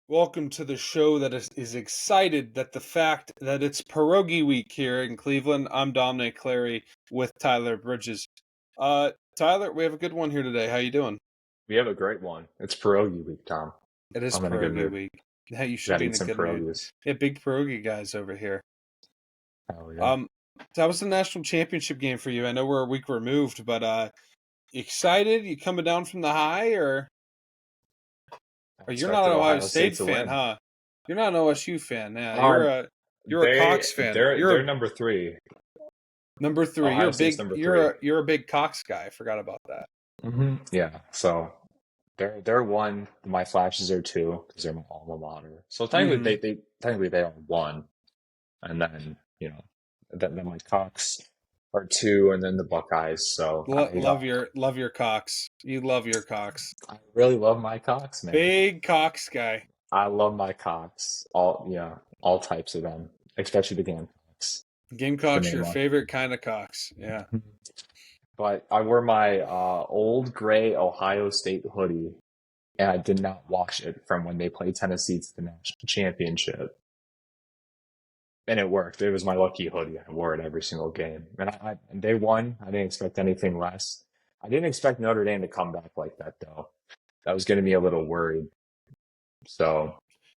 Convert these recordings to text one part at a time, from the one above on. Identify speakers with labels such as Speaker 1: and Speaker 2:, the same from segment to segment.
Speaker 1: Welcome to the show that is excited that the fact that it's pierogi week here in Cleveland. I'm Dominic Clary with Tyler Bridges. Tyler, we have a good one here today. How you doing?
Speaker 2: We have a great one. It's pierogi week, Tom.
Speaker 1: It is
Speaker 2: I'm in a good
Speaker 1: pierogi
Speaker 2: mood.
Speaker 1: week. Hey, you
Speaker 2: We
Speaker 1: should
Speaker 2: gotta
Speaker 1: be in
Speaker 2: eat
Speaker 1: a
Speaker 2: some
Speaker 1: good mood.
Speaker 2: pierogies.
Speaker 1: Yeah, big pierogi guys over here.
Speaker 2: Hell yeah.
Speaker 1: Um, that was the national championship game for you. I know we're a week removed, but excited? You coming down from the high,
Speaker 2: I
Speaker 1: or you're not
Speaker 2: expected
Speaker 1: an Ohio
Speaker 2: Ohio
Speaker 1: State
Speaker 2: State to
Speaker 1: fan,
Speaker 2: win.
Speaker 1: huh? You're not an OSU fan. Yeah,
Speaker 2: Um,
Speaker 1: you're a
Speaker 2: they
Speaker 1: Cox fan.
Speaker 2: they're
Speaker 1: You're
Speaker 2: they're
Speaker 1: a
Speaker 2: number three.
Speaker 1: Number three.
Speaker 2: Ohio State's number three.
Speaker 1: You're a big Cox guy. I forgot about that.
Speaker 2: Yeah. So they're one. My flashes are two because they're my alma mater. So technically
Speaker 1: Hmm.
Speaker 2: they are one, and then then my Cox are two, and then the Buckeyes. So
Speaker 1: Love your Cox. You love your Cox.
Speaker 2: I really love my Cox, man.
Speaker 1: Big Cox guy.
Speaker 2: I love my Cox. All types of them, especially the Gamecocks, the
Speaker 1: Gamecock's
Speaker 2: main
Speaker 1: your
Speaker 2: one.
Speaker 1: favorite kind of Cox. Yeah.
Speaker 2: But I wore my old gray Ohio State hoodie, and I did not wash it from when they played Tennessee to the national championship, and it worked. It was my lucky hoodie. I wore it every single game, and they won. I didn't expect anything less. I didn't expect Notre Dame to come back like that, though. That was going to be a little worried. So,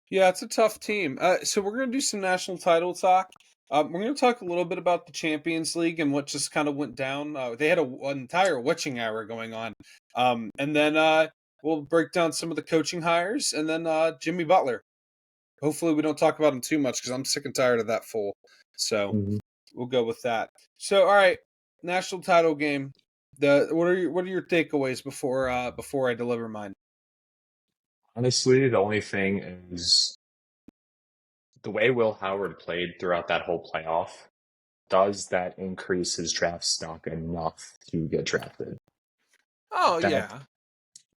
Speaker 1: Yeah, it's a tough team. So we're gonna do some national title talk. We're gonna talk a little bit about the Champions League and what just kind of went down. They had an entire witching hour going on, and then we'll break down some of the coaching hires, and then Jimmy Butler. Hopefully, we don't talk about him too much because I'm sick and tired of that fool. So
Speaker 2: mhm.
Speaker 1: we'll go with that. So, all right, national title game. What are your takeaways before I deliver mine?
Speaker 2: Honestly, the only thing is the way Will Howard played throughout that whole playoff. Does that increase his draft stock enough to get drafted?
Speaker 1: Oh
Speaker 2: That
Speaker 1: yeah.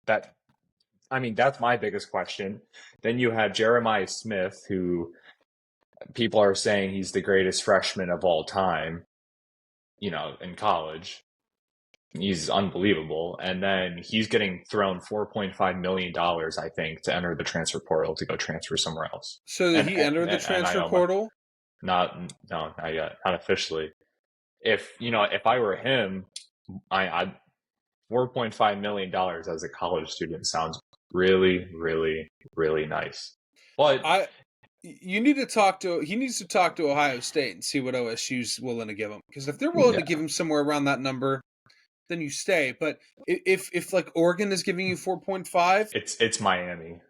Speaker 2: that I mean, that's my biggest question. Then you have Jeremiah Smith, who people are saying he's the greatest freshman of all time, in college. He's unbelievable. And then he's getting thrown $4.5 million, I think, to enter the transfer portal to go transfer somewhere else.
Speaker 1: So did
Speaker 2: And
Speaker 1: he enter the
Speaker 2: and I
Speaker 1: transfer
Speaker 2: know my
Speaker 1: portal?
Speaker 2: not no, not yet, not officially. If I were him, I $4.5 million as a college student sounds really, really, really nice. But
Speaker 1: I you need to talk to he needs to talk to Ohio State and see what OSU's willing to give him. Because if they're willing to
Speaker 2: yeah,
Speaker 1: give him somewhere around that number, then you stay. But if like Oregon is giving you 4.5,
Speaker 2: it's Miami,
Speaker 1: oh,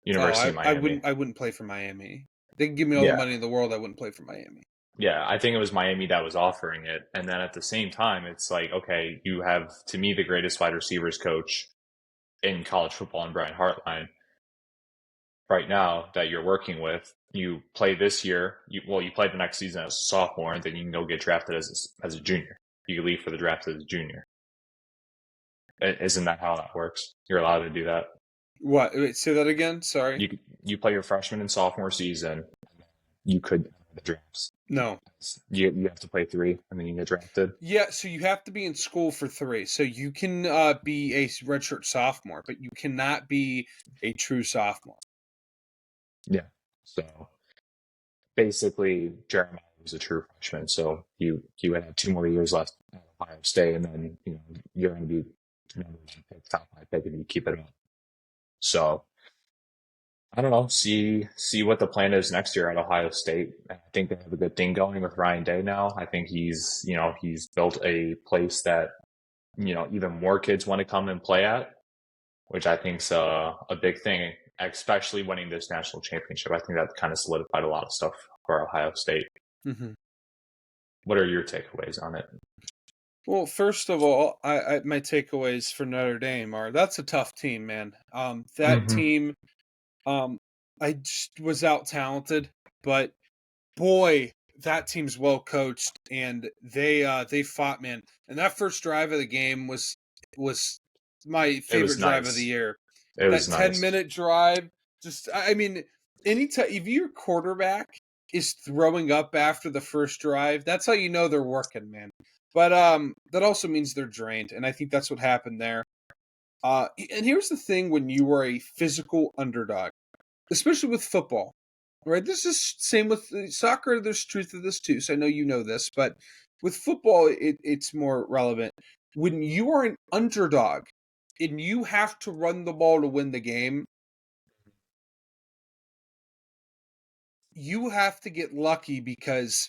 Speaker 2: University of Miami.
Speaker 1: I wouldn't play for Miami. They can give me all the
Speaker 2: Yeah,
Speaker 1: money in the world. I wouldn't play for Miami.
Speaker 2: yeah. I think it was Miami that was offering it, and then at the same time, it's like, okay, you have to me the greatest wide receivers coach in college football, and Brian Hartline right now that you're working with. You play this year. You play the next season as a sophomore, and then you can go get drafted as a junior. You can leave for the draft as a junior. Isn't that how that works? You're allowed to do that.
Speaker 1: What? Wait, say that again. Sorry.
Speaker 2: You play your freshman and sophomore season. You could enter the drafts.
Speaker 1: No.
Speaker 2: You have to play three, and then you get drafted.
Speaker 1: Yeah, so you have to be in school for 3. So you can be a redshirt sophomore, but you cannot be a true sophomore.
Speaker 2: Yeah. So basically, Jeremiah was a true freshman, so you would have 2 more years left at Ohio State, and then you're going to be number one pick, top five pick, and you keep it up. So I don't know. See what the plan is next year at Ohio State. I think they have a good thing going with Ryan Day now. I think he's built a place that even more kids want to come and play at, which I think's a big thing, especially winning this national championship. I think that kind of solidified a lot of stuff for Ohio State.
Speaker 1: Mm-hmm.
Speaker 2: What are your takeaways on it?
Speaker 1: Well, first of all, my takeaways for Notre Dame are that's a tough team, man. That
Speaker 2: Mm-hmm.
Speaker 1: team, I just was out talented, but boy, that team's well coached, and they fought, man. And that first drive of the game was my
Speaker 2: It was
Speaker 1: favorite drive of the
Speaker 2: nice.
Speaker 1: year.
Speaker 2: It was
Speaker 1: That ten
Speaker 2: nice.
Speaker 1: minute drive, just I mean, anytime if your quarterback is throwing up after the first drive, that's how you know they're working, man. But that also means they're drained, and I think that's what happened there. And here's the thing: when you are a physical underdog, especially with football, right? This is same with soccer. There's truth to this too. So I know you know this, but with football, it's more relevant. When you are an underdog and you have to run the ball to win the game, you have to get lucky because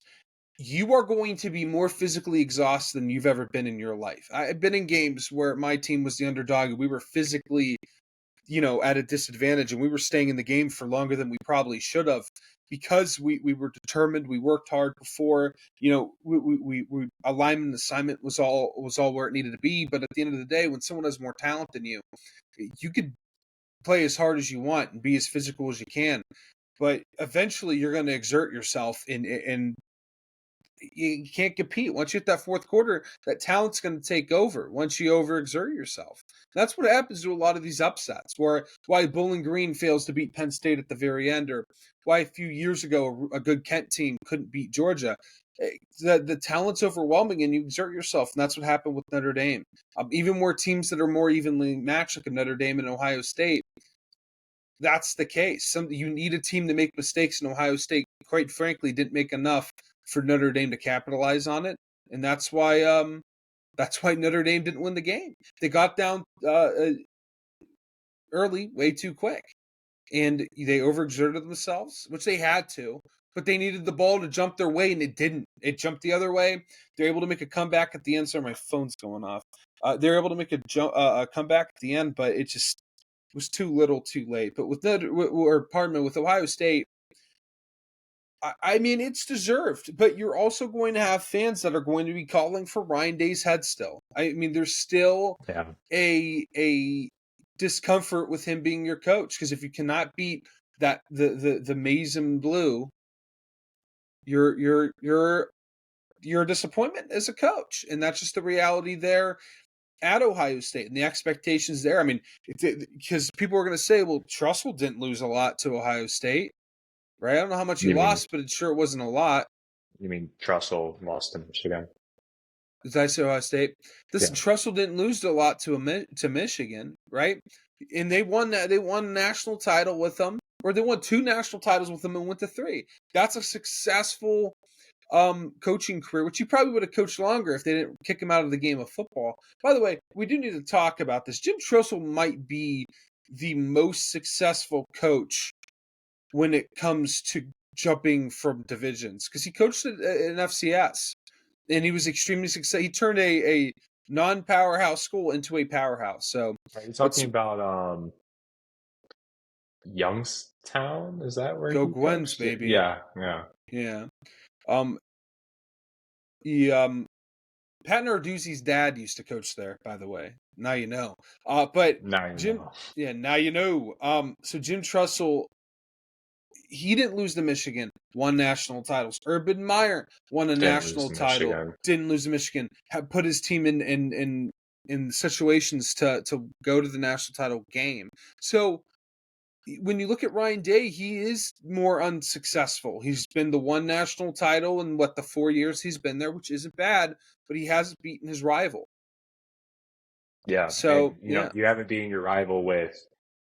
Speaker 1: you are going to be more physically exhausted than you've ever been in your life. I've been in games where my team was the underdog and we were physically, at a disadvantage, and we were staying in the game for longer than we probably should have because we were determined. We worked hard before, we alignment assignment was all where it needed to be. But at the end of the day, when someone has more talent than you could play as hard as you want and be as physical as you can. But eventually, you're going to exert yourself, and you can't compete. Once you hit that fourth quarter, that talent's going to take over once you overexert yourself. That's what happens to a lot of these upsets, why Bowling Green fails to beat Penn State at the very end, or why a few years ago a good Kent team couldn't beat Georgia. The talent's overwhelming and you exert yourself, and that's what happened with Notre Dame. Even more teams that are more evenly matched, like a Notre Dame and Ohio State, that's the case. You need a team to make mistakes, and Ohio State, quite frankly, didn't make enough for Notre Dame to capitalize on it, and that's why Notre Dame didn't win the game. They got down early, way too quick, and they overexerted themselves, which they had to. But they needed the ball to jump their way, and it didn't. It jumped the other way. They're able to make a comeback at the end. Sorry, my phone's going off. They're able to make a comeback at the end, but it just was too little, too late. But with Ohio State, I mean, it's deserved, but you're also going to have fans that are going to be calling for Ryan Day's head still. I mean, there's still
Speaker 2: Yeah.
Speaker 1: a discomfort with him being your coach, because if you cannot beat the maize and blue, you're a disappointment as a coach, and that's just the reality there at Ohio State and the expectations there. I mean, because people are going to say, well, Trussell didn't lose a lot to Ohio State. Right? I don't know how much he
Speaker 2: You mean
Speaker 1: lost, but it sure wasn't a lot.
Speaker 2: you mean Trussell lost to Michigan?
Speaker 1: Did I say Ohio State? Listen,
Speaker 2: Yeah.
Speaker 1: Trussell didn't lose a lot to Michigan, right? And they won a national title with them, or they won 2 national titles with them and went to 3. That's a successful coaching career, which you probably would have coached longer if they didn't kick him out of the game of football. By the way, we do need to talk about this. Jim Trussell might be the most successful coach when it comes to jumping from divisions, because he coached at an FCS and he was extremely successful. He turned a non-powerhouse school into a powerhouse. So,
Speaker 2: Are you
Speaker 1: what's
Speaker 2: talking about Youngstown? Is that where
Speaker 1: go
Speaker 2: he
Speaker 1: Gwens,
Speaker 2: coached?
Speaker 1: baby?
Speaker 2: Yeah, yeah.
Speaker 1: Yeah. Um. He Pat Narduzzi's dad used to coach there, by the way. Now you know. But
Speaker 2: Now you
Speaker 1: Jim,
Speaker 2: know.
Speaker 1: yeah, now you know. So Jim Trussell, he didn't lose to Michigan, won national titles. Urban Meyer won a
Speaker 2: Didn't lose
Speaker 1: national
Speaker 2: to
Speaker 1: title,
Speaker 2: Michigan.
Speaker 1: didn't lose to Michigan, put his team in situations to go to the national title game. So when you look at Ryan Day, he is more unsuccessful. He's been the 1 national title in the 4 years he's been there, which isn't bad, but he hasn't beaten his rival.
Speaker 2: Yeah, and
Speaker 1: So yeah,
Speaker 2: you haven't beaten your rival with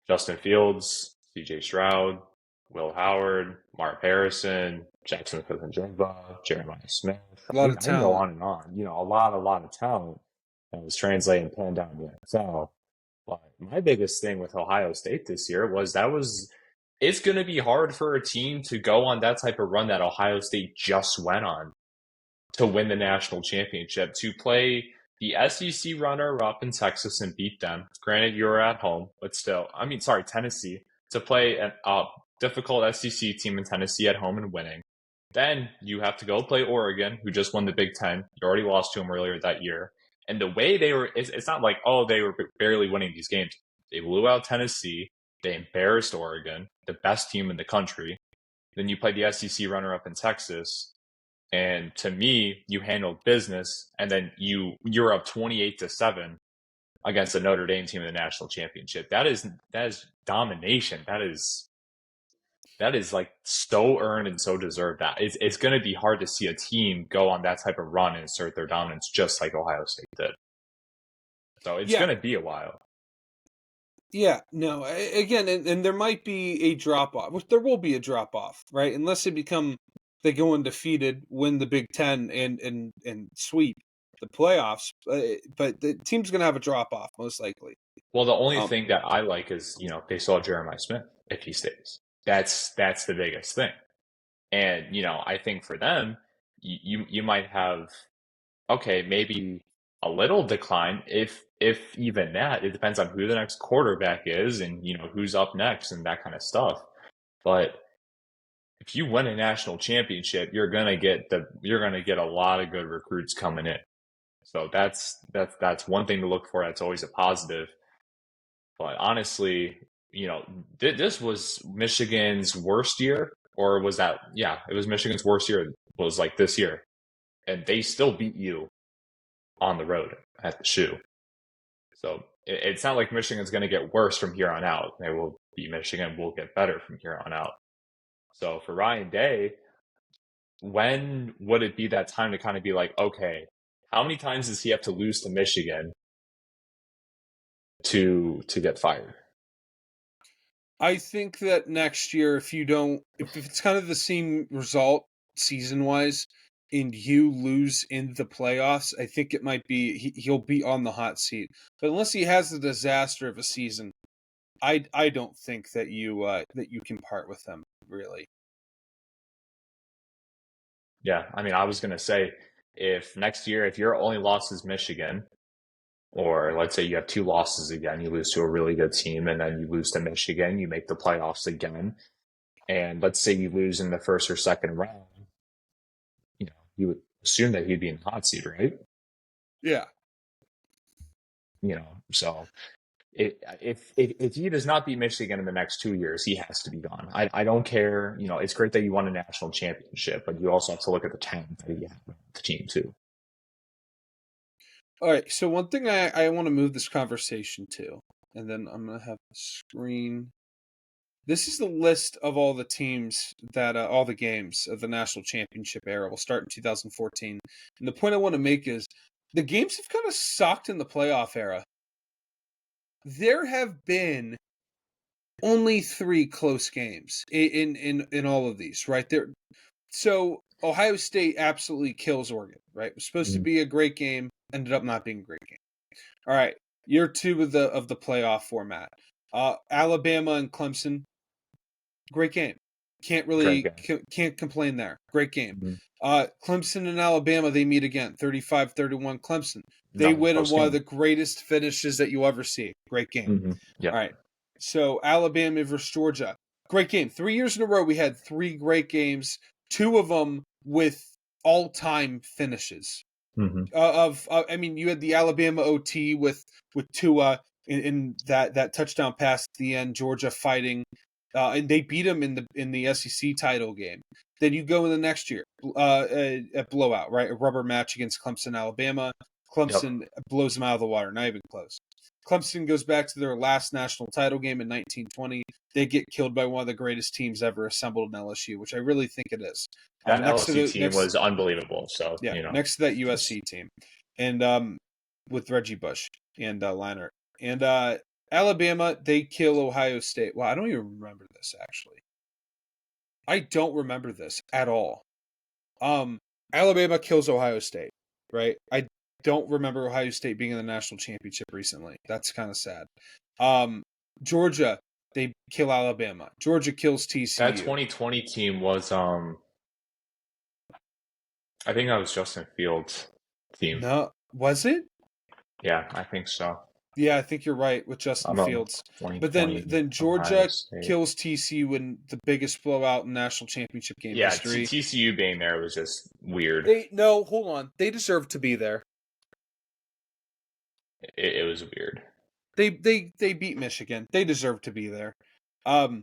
Speaker 2: Justin Fields, C.J. Stroud, Will Howard, Mark Harrison, Jackson Smith-Njigba, Jeremiah Smith.
Speaker 1: a lot of
Speaker 2: I can go
Speaker 1: talent.
Speaker 2: on and on. A lot of talent that was translating and panned down in the NFL. But my biggest thing with Ohio State this year was it's going to be hard for a team to go on that type of run that Ohio State just went on to win the national championship, to play the SEC runner up in Texas and beat them. Granted, you're at home, but still, Tennessee, to play a difficult SEC team in Tennessee at home and winning. Then you have to go play Oregon, who just won the Big Ten. You already lost to them earlier that year. And the way it's not like, oh, they were barely winning these games. They blew out Tennessee. They embarrassed Oregon, the best team in the country. Then you play the SEC runner up in Texas. And to me, you handled business, and then you're up 28-7 against the Notre Dame team in the national championship. That is domination. That is like so earned and so deserved. That it's going to be hard to see a team go on that type of run and assert their dominance just like Ohio State did. So it's
Speaker 1: Yeah,
Speaker 2: going to be a while.
Speaker 1: Yeah, no, again, and there might be a drop off, which there will be a drop off, right? Unless they go undefeated, win the Big Ten, and sweep the playoffs. But the team's going to have a drop off most likely.
Speaker 2: Well, the only
Speaker 1: Um,
Speaker 2: thing that I like is, they saw Jeremiah Smith if he stays. That's the biggest thing. And, I think for them, you might have, okay, maybe a little decline, if even that. It depends on who the next quarterback is and, who's up next and that kind of stuff. But if you win a national championship, you're gonna get a lot of good recruits coming in. So that's one thing to look for. That's always a positive. But honestly, this was Michigan's worst year, or was that? Yeah, it was Michigan's worst year. Was like this year, and they still beat you on the road at the shoe. So it's not like Michigan's going to get worse from here on out. They will beat Michigan. Will get better from here on out. So for Ryan Day, when would it be that time to kind of be like, okay, how many times does he have to lose to Michigan to get fired?
Speaker 1: I think that next year, if it's kind of the same result season wise, and you lose in the playoffs, I think it might be he'll be on the hot seat. But unless he has a disaster of a season, I don't think that you can part with him really.
Speaker 2: Yeah, I mean, I was going to say if next year, if your only loss is Michigan, or let's say you have two losses again, you lose to a really good team, and then you lose to Michigan, you make the playoffs again, and let's say you lose in the first or second round, you would assume that he'd be in the hot seat, right?
Speaker 1: Yeah.
Speaker 2: So if he does not beat Michigan in the next 2 years, he has to be gone. I don't care. It's great that you won a national championship, but you also have to look at the talent that you have on the team too.
Speaker 1: All right. So one thing I want to move this conversation to, and then I'm gonna have the screen. This is the list of all the teams that all the games of the national championship era will start in 2014. And the point I want to make is the games have kind of sucked in the playoff era. There have been only 3 close games in all of these, right? There so Ohio State absolutely kills Oregon, right? It was supposed to
Speaker 2: Mm-hmm.
Speaker 1: be a great game, ended up not being a great game. All right. Year 2 of the playoff format. Alabama and Clemson, great game.
Speaker 2: Great game.
Speaker 1: Can't complain there. Great game.
Speaker 2: Mm-hmm.
Speaker 1: Clemson and Alabama, they meet again. 35-31 Clemson. They
Speaker 2: Another
Speaker 1: win in
Speaker 2: close
Speaker 1: one of
Speaker 2: game.
Speaker 1: the greatest finishes that you'll ever see. Great game.
Speaker 2: Mm-hmm. Yeah.
Speaker 1: All right. So Alabama versus Georgia. Great game. 3 years in a row we had 3 great games, 2 of them with all-time finishes.
Speaker 2: Mm-hmm.
Speaker 1: I mean, you had the Alabama OT with Tua in that touchdown pass at the end. Georgia fighting, and they beat them in the SEC title game. Then you go in the next year, a blowout, right? A rubber match against Clemson, Alabama.
Speaker 2: Yep.
Speaker 1: Clemson blows them out of the water, not even close. Clemson goes back to their last national title game in 1920. They get killed by one of the greatest teams ever assembled in LSU, which I really think it is.
Speaker 2: That
Speaker 1: Next to
Speaker 2: LSU
Speaker 1: the
Speaker 2: team
Speaker 1: next
Speaker 2: was unbelievable. So,
Speaker 1: Yeah, next to that
Speaker 2: just
Speaker 1: USC team, and with Reggie Bush and Leinart, and Alabama, they kill Ohio State. Well, I don't even remember this actually. I don't remember this at all. Alabama kills Ohio State, right? I don't remember Ohio State being in the national championship recently. That's kind of sad. Georgia, they kill Alabama. Georgia kills
Speaker 2: that
Speaker 1: TCU.
Speaker 2: 2020 team was I think that was Justin Fields' team.
Speaker 1: No, was it?
Speaker 2: Yeah, I think so.
Speaker 1: Yeah, I think you're right with Justin
Speaker 2: I'm on
Speaker 1: Fields. But
Speaker 2: 2020
Speaker 1: then
Speaker 2: Ohio
Speaker 1: Georgia
Speaker 2: State.
Speaker 1: kills TCU in the biggest blowout in national championship game
Speaker 2: Yeah,
Speaker 1: history.
Speaker 2: TCU being there was just weird.
Speaker 1: They no, hold on. They deserve to be there.
Speaker 2: It was weird.
Speaker 1: They beat Michigan. They deserve to be there. Um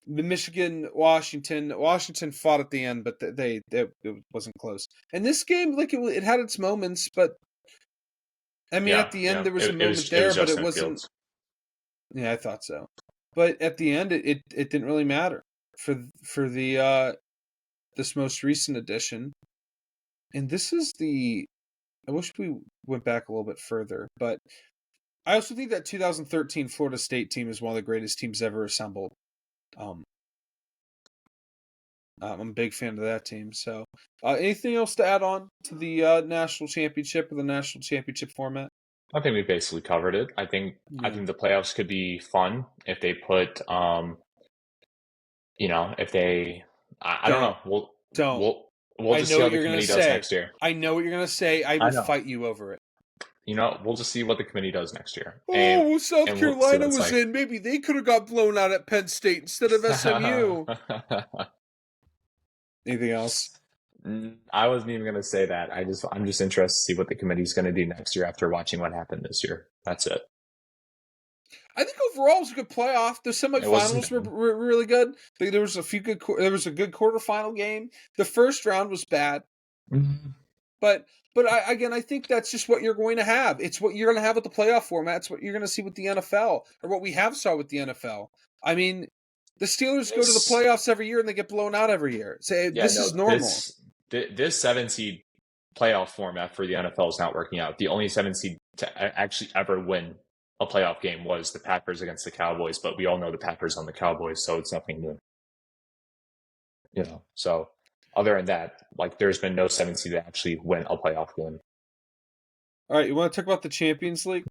Speaker 1: Michigan, Washington fought at the end, but it wasn't close. And this game, like it had its moments, but I mean,
Speaker 2: Yeah,
Speaker 1: at the end
Speaker 2: yeah.
Speaker 1: there was a
Speaker 2: It
Speaker 1: moment
Speaker 2: was it
Speaker 1: there,
Speaker 2: was
Speaker 1: but it
Speaker 2: Justin
Speaker 1: wasn't.
Speaker 2: Fields.
Speaker 1: Yeah, I thought so. But at the end, it didn't really matter for this most recent edition. And this is I wish we went back a little bit further, but I also think that 2013 Florida State team is one of the greatest teams ever assembled. Um, I'm a big fan of that team. So, anything else to add on to the national championship or the national championship format?
Speaker 2: I think we basically covered it. I
Speaker 1: Yeah,
Speaker 2: think the playoffs could be fun if they put if they I don't
Speaker 1: don't
Speaker 2: know.
Speaker 1: don't.
Speaker 2: We'll
Speaker 1: I
Speaker 2: just
Speaker 1: know
Speaker 2: see how
Speaker 1: what
Speaker 2: the
Speaker 1: you're gonna
Speaker 2: committee does
Speaker 1: say.
Speaker 2: next year.
Speaker 1: I know what you're gonna say. I
Speaker 2: I
Speaker 1: will
Speaker 2: know.
Speaker 1: fight you over it.
Speaker 2: We'll just see what the committee does next year.
Speaker 1: Oh, well, South
Speaker 2: And we'll see what
Speaker 1: Carolina
Speaker 2: it's
Speaker 1: was
Speaker 2: like.
Speaker 1: in. Maybe they could have got blown out at Penn State instead of SMU. Anything else?
Speaker 2: I wasn't even gonna say that. I'm just interested to see what the committee's gonna do next year after watching what happened this year. That's it.
Speaker 1: I think overall it was a good playoff. The
Speaker 2: It wasn't
Speaker 1: semifinals
Speaker 2: bad.
Speaker 1: were really good. There was a few good. There was a good quarterfinal game. The first round was bad,
Speaker 2: Mhm.
Speaker 1: but again, I think that's just what you're going to have. It's what you're going to have with the playoff format. It's what you're going to see with the NFL, or what we have saw with the NFL. I mean, the Steelers go to the
Speaker 2: This
Speaker 1: playoffs every year and they get blown out every year. So
Speaker 2: Yeah,
Speaker 1: this
Speaker 2: no,
Speaker 1: is normal.
Speaker 2: this 7 seed playoff format for the NFL is not working out. The only 7 seed to actually ever win a playoff game was the Packers against the Cowboys, but we all know the Packers on the Cowboys, so it's nothing new. So other than that, like there's been no 7 seed to actually win a playoff game.
Speaker 1: All right, you want to talk about the Champions League?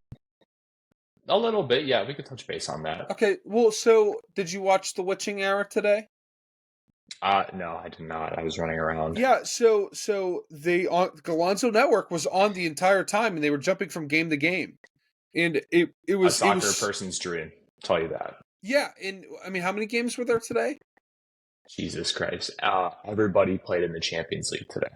Speaker 2: A little bit, yeah, we could touch base on that.
Speaker 1: Okay, well, so did you watch the witching hour today?
Speaker 2: No, I did not. I was running around.
Speaker 1: Yeah, so they on Galonzo Network was on the entire time, and they were jumping from game to game, and it
Speaker 2: A
Speaker 1: was
Speaker 2: soccer person's dream, tell you that.
Speaker 1: yeah, and I mean, how many games were there today?
Speaker 2: Jesus Christ. Everybody played in the Champions League today.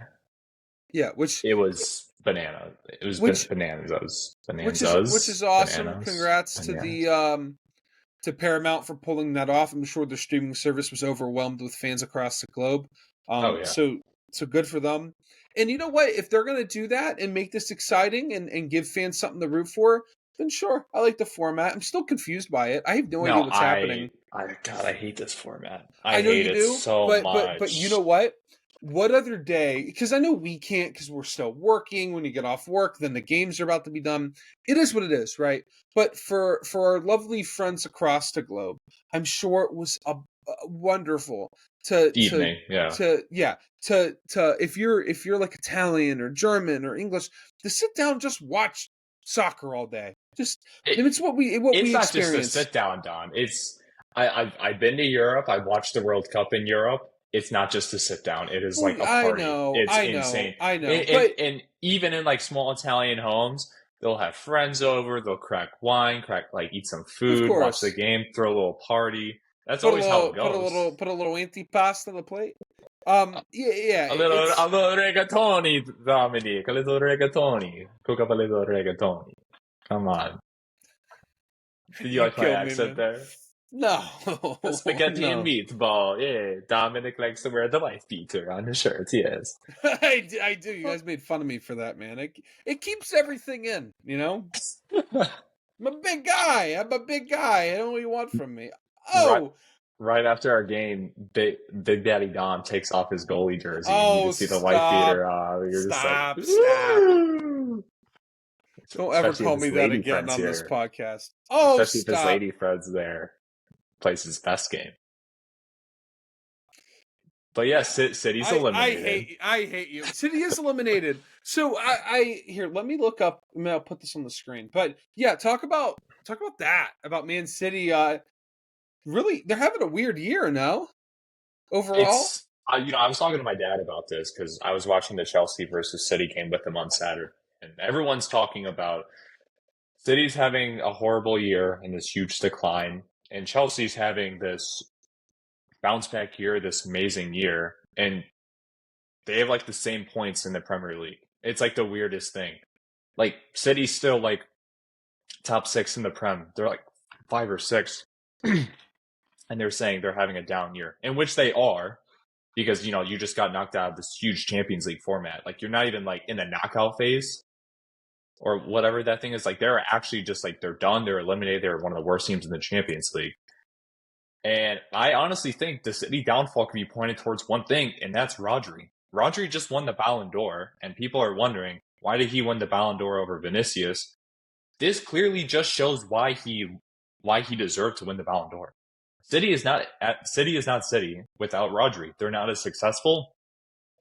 Speaker 1: Yeah,
Speaker 2: It was banana. It was
Speaker 1: which
Speaker 2: bananas.
Speaker 1: which is awesome.
Speaker 2: Bananas.
Speaker 1: Congrats to
Speaker 2: Bananas.
Speaker 1: the to Paramount for pulling that off. I'm sure their streaming service was overwhelmed with fans across the globe.
Speaker 2: Oh yeah.
Speaker 1: So good for them. And you know what? If they're going to do that and make this exciting and give fans something to root for, then sure, I like the format. I'm still confused by it. I have no idea
Speaker 2: No,
Speaker 1: what's happening.
Speaker 2: God, I hate this format.
Speaker 1: I
Speaker 2: I
Speaker 1: know
Speaker 2: hate
Speaker 1: you
Speaker 2: it
Speaker 1: do,
Speaker 2: so
Speaker 1: but you know
Speaker 2: much.
Speaker 1: what? What other day? Because I know we can't because we're still working. When you get off work, then the games are about to be done. It is what it is, right? But for our lovely friends across the globe, I'm sure it was a wonderful
Speaker 2: Evening, yeah.
Speaker 1: to if you're like Italian or German or English to sit down and just watch soccer all day. Just
Speaker 2: It,
Speaker 1: it's what
Speaker 2: it's
Speaker 1: we
Speaker 2: not just a
Speaker 1: experience.
Speaker 2: sit down, Don. I've been to Europe. I watched the World Cup in Europe. It's not just a sit down. It is
Speaker 1: Well,
Speaker 2: like a party. It's
Speaker 1: I
Speaker 2: insane.
Speaker 1: know, but
Speaker 2: And even in like small Italian homes, they'll have friends over. They'll crack wine, eat some
Speaker 1: of
Speaker 2: food, watch the
Speaker 1: course.
Speaker 2: game, throw a little party. That's always how it goes.
Speaker 1: Put a little antipasta on the plate. Yeah,
Speaker 2: A
Speaker 1: it's
Speaker 2: little rigatoni, Dominic. A little rigatoni. Cook up a little rigatoni. Come on. Did you
Speaker 1: you
Speaker 2: like my
Speaker 1: killed me,
Speaker 2: accent
Speaker 1: man.
Speaker 2: there?
Speaker 1: No,
Speaker 2: A spaghetti and
Speaker 1: no,
Speaker 2: meatball. Yeah, Dominic likes to wear the wife beater on his shirts. Yes.
Speaker 1: I do. You guys made fun of me for that, man. It keeps everything in, you know. I'm a big guy. I'm a big guy. I know what you want from me.
Speaker 2: right,
Speaker 1: Oh,
Speaker 2: right after our game, Big Daddy Dom takes off his goalie jersey, and you
Speaker 1: oh,
Speaker 2: just see the wife beater. You're just like,
Speaker 1: stop.
Speaker 2: woo!
Speaker 1: Don't ever
Speaker 2: Especially if
Speaker 1: call
Speaker 2: his
Speaker 1: me that
Speaker 2: lady
Speaker 1: again
Speaker 2: friend's
Speaker 1: on this
Speaker 2: here.
Speaker 1: podcast. Oh,
Speaker 2: Especially if his
Speaker 1: stop.
Speaker 2: lady friend's there. Plays his best game. But yeah, City's eliminated.
Speaker 1: I hate you. City is eliminated. So I here, let me look up. I mean, I'll put this on the screen. But yeah, talk about that. About Man City. Really, they're having a weird year, no? Overall?
Speaker 2: I was talking to my dad about this because I was watching the Chelsea versus City game with him on Saturday, and everyone's talking about City's having a horrible year and this huge decline, and Chelsea's having this bounce back year, this amazing year, and they have like the same points in the Premier League. It's like the weirdest thing. Like City's still like top six in the Prem. They're like 5 or 6. And they're saying they're having a down year, in which they are, because you just got knocked out of this huge Champions League format. Like you're not even like in the knockout phase or whatever that thing is. Like they're actually just like they're done. They're eliminated. They're one of the worst teams in the Champions League. And I honestly think the City downfall can be pointed towards one thing, and that's Rodri. Rodri just won the Ballon d'Or, and people are wondering why did he win the Ballon d'Or over Vinicius? this clearly just shows why he deserved to win the Ballon d'Or. City is not City without Rodri. They're not as successful.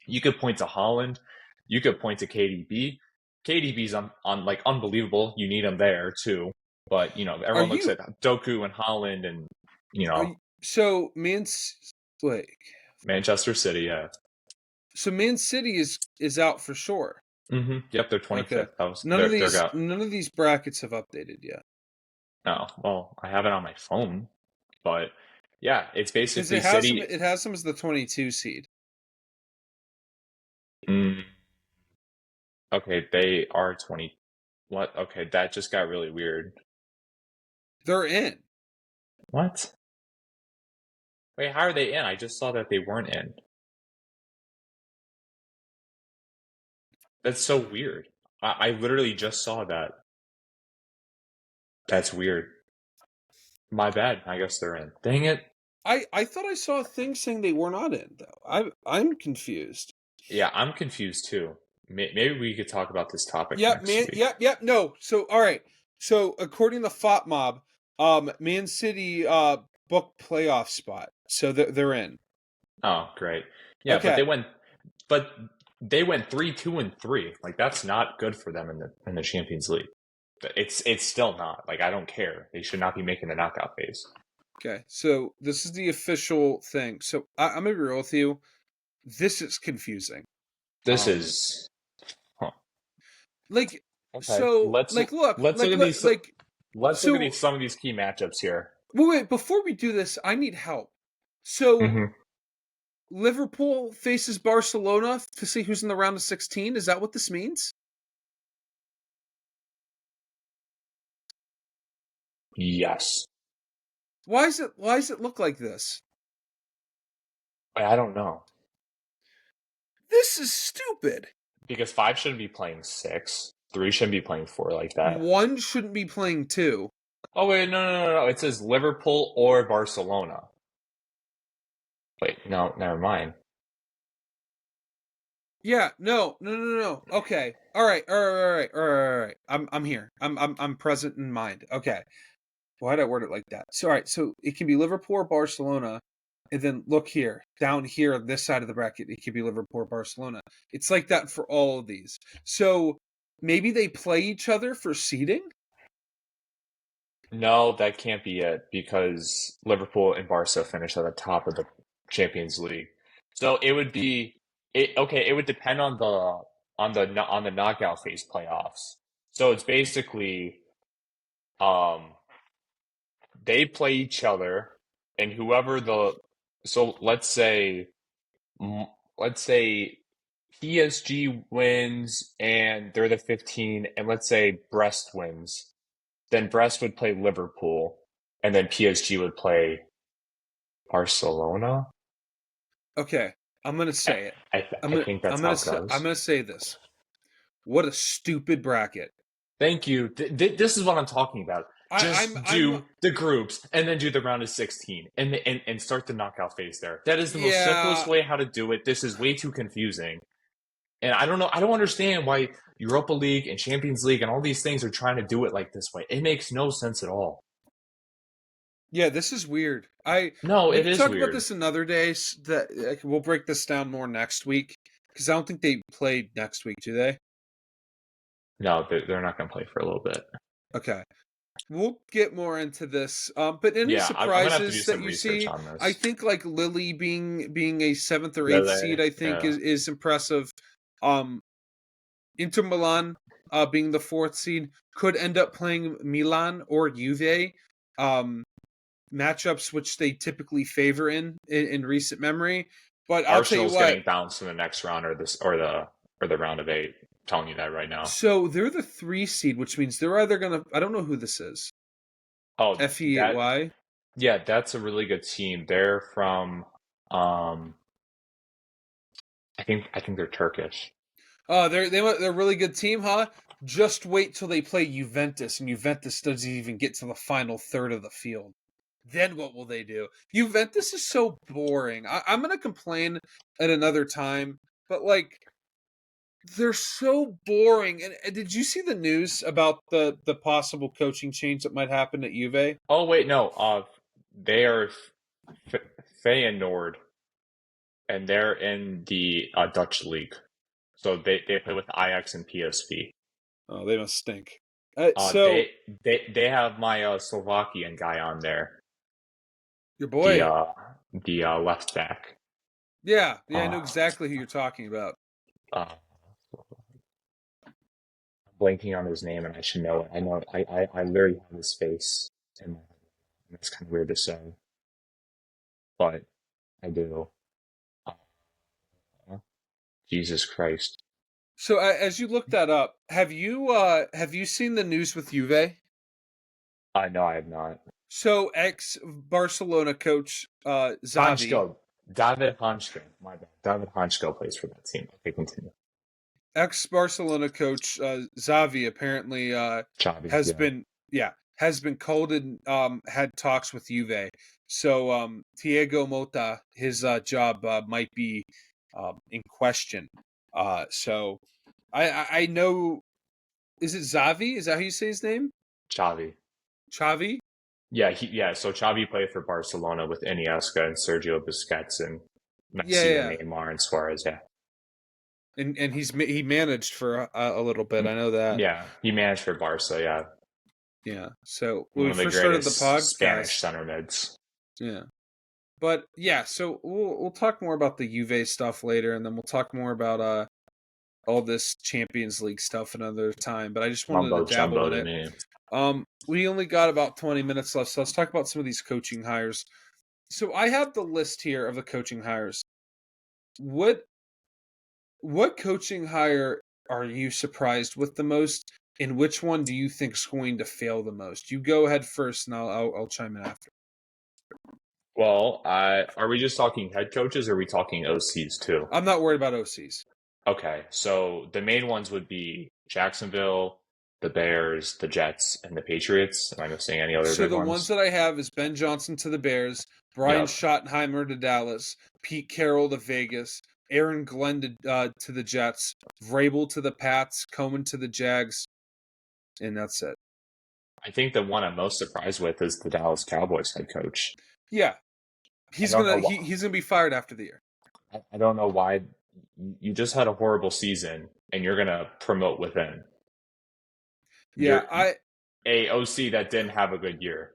Speaker 2: You could point to Holland. You could point to KDB. KDB's on like unbelievable. You need him there too. But everyone looks at Doku and Holland and
Speaker 1: so wait.
Speaker 2: Manchester City, yeah.
Speaker 1: So Man City is out for sure.
Speaker 2: Mm-hmm. Yep, they're 25th.
Speaker 1: Okay. None of these brackets have updated yet.
Speaker 2: Oh, well, I have it on my phone, but yeah, it's basically
Speaker 1: City. It has them as the 22 seed.
Speaker 2: Okay, they are 20. What? Okay, that just got really weird.
Speaker 1: They're in.
Speaker 2: What? Wait, how are they in? I just saw that they weren't in. That's so weird. I literally just saw that. That's weird. My bad. I guess they're in. Dang it.
Speaker 1: I thought I saw a thing saying they were not in, though. I'm confused.
Speaker 2: Yeah, I'm confused too. Maybe we could talk about this topic
Speaker 1: next week. Yep. No. So, all right. So, according to FOTMob, Man City booked playoff spot, so they're in.
Speaker 2: Oh, great. Yeah, okay. But they went 3-2-3. Like that's not good for them in the Champions League. It's still not. Like I don't care. They should not be making the knockout phase.
Speaker 1: Okay, so this is the official thing. So I'm gonna be real with you. This is confusing.
Speaker 2: This is,
Speaker 1: like okay. So. Let's look at these.
Speaker 2: Let's look at some of these key matchups here.
Speaker 1: Wait. Before we do this, I need help. So Liverpool faces Barcelona to see who's in the round of 16. Is that what this means?
Speaker 2: Yes.
Speaker 1: Why does it look like this?
Speaker 2: I don't know.
Speaker 1: This is stupid.
Speaker 2: Because 5 shouldn't be playing 6. 3 shouldn't be playing 4 like that.
Speaker 1: 1 shouldn't be playing 2.
Speaker 2: Oh wait, no. It says Liverpool or Barcelona. Wait, no, never mind.
Speaker 1: Yeah, no. Okay. All right. I'm here. I'm present in mind. Okay. Why'd I word it like that? So, all right. So it can be Liverpool or Barcelona, and then look here, down here on this side of the bracket, it could be Liverpool or Barcelona. It's like that for all of these. So maybe they play each other for seeding?
Speaker 2: No, that can't be it because Liverpool and Barca finished at the top of the Champions League. So it would be it would depend on the knockout phase playoffs. So it's basically they play each other and let's say PSG wins and they're the 15 and let's say Brest wins. Then Brest would play Liverpool and then PSG would play Barcelona.
Speaker 1: Okay, I'm going to say it.
Speaker 2: I think that's how it goes.
Speaker 1: I'm going to say this. What a stupid bracket.
Speaker 2: Thank you. This is what I'm talking about. Do the groups and then do the round of 16 and start the knockout phase there. That is the most simplest way how to do it. This is way too confusing. And I don't know. I don't understand why Europa League and Champions League and all these things are trying to do it like this way. It makes no sense at all.
Speaker 1: Yeah, this is weird.
Speaker 2: It is weird.
Speaker 1: Talk about this another day. We'll break this down more next week because I don't think they play next week, do they?
Speaker 2: No, they're not going to play for a little bit.
Speaker 1: Okay. We'll get more into this. But any surprises that you see? I think like Lille being a 7th or 8th seed, I think is impressive. Inter Milan being the 4th seed could end up playing Milan or Juve. Matchups which they typically favor in recent memory. But I'll tell you what,
Speaker 2: getting bounced in the next round or the round of 8. Telling you that right now.
Speaker 1: So they're the 3 seed, which means they're either gonna. I don't know who this is.
Speaker 2: Oh,
Speaker 1: FEY.
Speaker 2: Yeah, that's a really good team. They're from. I think they're Turkish.
Speaker 1: Oh, they're a really good team, huh? Just wait till they play Juventus, and Juventus doesn't even get to the final third of the field. Then what will they do? Juventus is so boring. I'm gonna complain at another time, but like. They're so boring. And did you see the news about the possible coaching change that might happen at Juve?
Speaker 2: Oh wait, no. They are F Feyenoord, and they're in the Dutch league. So they play with Ajax and PSV.
Speaker 1: Oh, they must stink.
Speaker 2: Uh,
Speaker 1: So
Speaker 2: they they have my Slovakian guy on there,
Speaker 1: your
Speaker 2: the
Speaker 1: boy,
Speaker 2: uh left back.
Speaker 1: yeah, I know
Speaker 2: Uh,
Speaker 1: exactly who you're talking about.
Speaker 2: uh, blanking on his name, and I should know it. I know I literally have his face in my head. And it's kind of weird to say, but I do. Uh, Jesus Christ.
Speaker 1: So as you look that up, have you seen the news with Juve?
Speaker 2: No, I have not.
Speaker 1: So ex Barcelona coach Xavi,
Speaker 2: Hansko. David Hansko. My bad. David Hansko plays for that team. Okay, continue.
Speaker 1: ex Barcelona coach Xavi apparently
Speaker 2: Chavi,
Speaker 1: has
Speaker 2: yeah.
Speaker 1: been has been called and had talks with Juve. So Thiago Motta, his job might be in question. So I know, is it Xavi? Is that how you say his name?
Speaker 2: Chavi.
Speaker 1: Xavi?
Speaker 2: Yeah, so Chavi played for Barcelona with Iniesta and Sergio Busquets and
Speaker 1: Yeah,
Speaker 2: Messi and
Speaker 1: yeah.
Speaker 2: Neymar and Suarez, yeah.
Speaker 1: And he managed for a little bit. I know that.
Speaker 2: Yeah, he managed for Barca, yeah.
Speaker 1: Yeah. So when
Speaker 2: One
Speaker 1: we
Speaker 2: of the
Speaker 1: first started the
Speaker 2: greatest
Speaker 1: podcast,
Speaker 2: Spanish center mids.
Speaker 1: yeah. But yeah, so we'll talk more about the Juve stuff later, and then we'll talk more about all this Champions League stuff another time. But I just wanted to
Speaker 2: Mumbo
Speaker 1: dabble
Speaker 2: jumbo
Speaker 1: in
Speaker 2: to
Speaker 1: it.
Speaker 2: me.
Speaker 1: We only got about 20 minutes left, so let's talk about some of these coaching hires. So I have the list here of the coaching hires. What what coaching hire are you surprised with the most, and which one do you think is going to fail the most? You go ahead first, and I'll chime in after.
Speaker 2: Well, are we just talking head coaches or are we talking OCs too?
Speaker 1: I'm not worried about OCs.
Speaker 2: Okay, so the main ones would be Jacksonville, the Bears, the Jets, and the Patriots. Am I missing any other
Speaker 1: So
Speaker 2: big
Speaker 1: the ones
Speaker 2: ones?
Speaker 1: that I have is Ben Johnson to the Bears, Brian
Speaker 2: Yep.
Speaker 1: Schottenheimer to Dallas, Pete Carroll to Vegas, Aaron Glenn to the Jets, Vrabel to the Pats, Cohen to the Jags, and that's it.
Speaker 2: I think the one I'm most surprised with is the Dallas Cowboys head coach.
Speaker 1: Yeah,
Speaker 2: I don't know why.
Speaker 1: he's gonna be fired after the year.
Speaker 2: I don't know why you just had a horrible season and you're gonna promote within.
Speaker 1: Yeah,
Speaker 2: You're a OC that didn't have a good year,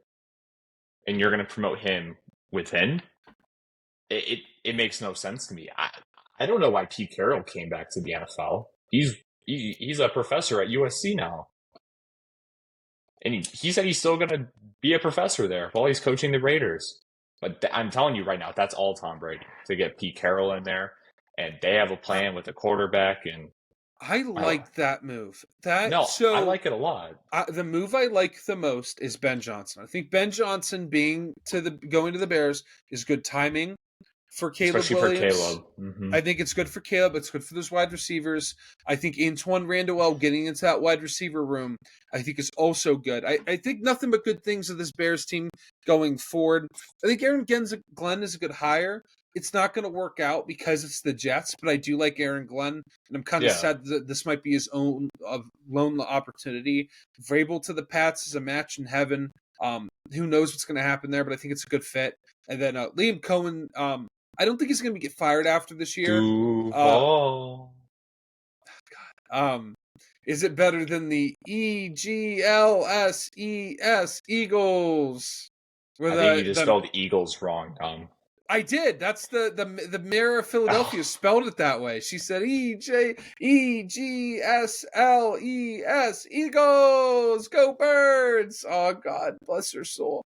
Speaker 2: and you're gonna promote him within. It makes no sense to me. I don't know why Pete Carroll came back to the NFL. He's a professor at USC now, and he said he's still gonna be a professor there while he's coaching the Raiders. But I'm telling you right now, that's all Tom Brady to get Pete Carroll in there, and they have a
Speaker 1: I,
Speaker 2: plan with a quarterback. And
Speaker 1: I
Speaker 2: I
Speaker 1: like that move.
Speaker 2: no, I like it a lot,
Speaker 1: The move I like the most is Ben Johnson. I think Ben Johnson going to the Bears is good timing for Caleb
Speaker 2: especially for
Speaker 1: Williams.
Speaker 2: Caleb. Hmm.
Speaker 1: I think it's good for Caleb. It's good for those wide receivers. I think Antoine Randall getting into that wide receiver room, I think is also good. I think nothing but good things of this Bears team going forward. I think Aaron Glenn is a good hire. It's not going to work out because it's the Jets, but I do like Aaron Glenn, and I'm kind of
Speaker 2: Yeah,
Speaker 1: sad that this might be his own lone opportunity. Vrabel to the Pats is a match in heaven. Who knows what's going to happen there, but I think it's a good fit. And then Liam Cohen, I don't think he's going to get fired after this year. Uh,
Speaker 2: Duval.
Speaker 1: um, is it better than the EGLSES Eagles? Where
Speaker 2: I think you just
Speaker 1: the
Speaker 2: spelled Eagles wrong, Tom.
Speaker 1: I did. That's the mayor of Philadelphia
Speaker 2: Oh,
Speaker 1: spelled it that way. She said EGSLES Eagles, go Birds. Oh God, bless her soul.